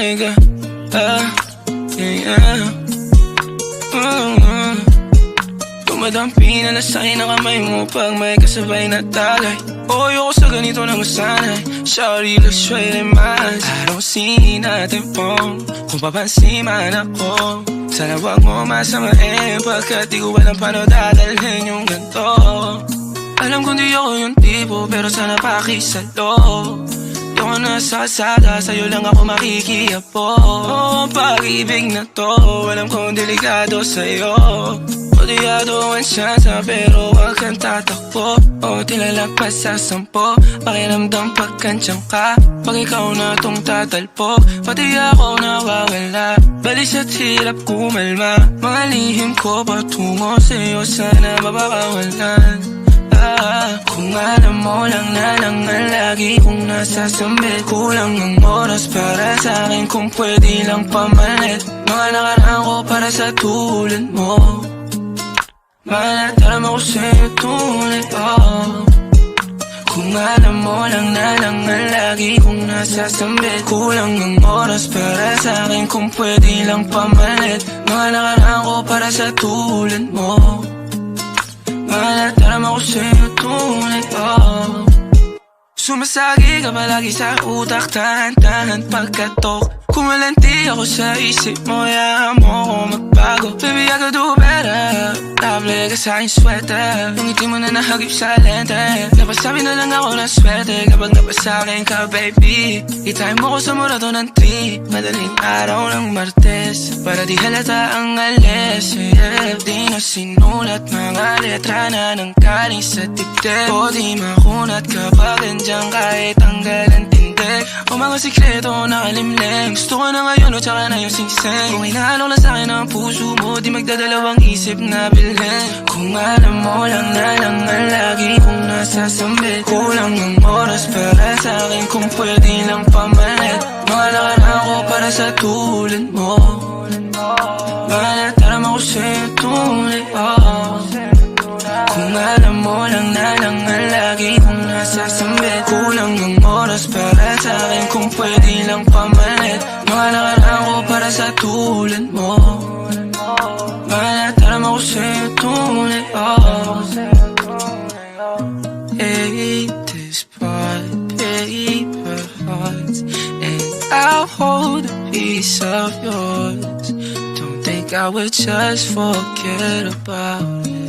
tunay ka. Yeah. Dumadampi na lasay na kamay mo pag may kasabay na talay. Ayoko sa ganito nang masanay. Sorry, let's try them eyes. I don't see nothing wrong kung papansin man ako. Sana wag mo masamain pagkat di ko alam paano dadalhin yung ganito. Alam kong di ako yung tipo pero sana pakisalo. Di ako nasa kalsada, sa'yo lang ako makikiapo. Ang pag-ibig na to, alam kong delikado sa'yo. Odiado ang siyansa pero wag kang tatakbo. O tilalagpas sa 10, pakiramdam pagkansyang ka. Pag ikaw na tong tatalpo, pati ako nawawala. Balis at hirap kumalma, mga lihim ko patungo sa'yo sana mababawalan. Kung alam mo lang na lang ang lagi kong nasasambit. Kulang ang oras para sa'kin kung pwede lang pamalit. Mga nakaraan ko para sa tulad mo. Malataram ako sa'yo tunay, Kung alam mo lang na lang ang lagi kong nasasambit. Kulang ang oras para sa'kin kung pwede lang pamalit. Mga nakaraan ko para sa tulad mo. Malataram ako sa'yo tunay, Sumasagi ka palagi sa utak, tahan-tahan pagkatok. Kumalanti ako sa isip mo, hayaan mo ako magbago. Baby, I could do better. Table ka sa aking sweater, yung ngiti mo na nahagip sa lente. Napasabi na lang ako ng swerte kapag napasakin ka, baby. Itime mo ko sa murato ng 3, madaling araw ng Martes, para di halata ang alis. Di na sinulat mga letra na ng kaling sa dibdib. O di makunat kapag andyan kahit tanggal ang tindig. O mga sikreto nakalimlim, gusto ko na ngayon o tsaka na yung singsing. Kung inaalok na sa'kin ang puso mo, di magdadalawang isip na bilhin. Kung alam mo lang na lang ang lagi kong nasasambit. Kulang ang oras para sa'kin kung pwede lang pamalit. Mga nakaraan ko para sa tulad mo. Malataram ako sa'yo tunay, Kung alam mo lang na lang ang lagi kong nasasambit. Kulang ang oras para sa'kin kung pwede lang pamalit. Mga nakaraan ko para sa tulad mo. Malataram ako sa'yo tunay, Hate this part, paper hearts, and I'll hold a piece of yours. Don't think I would just forget about it.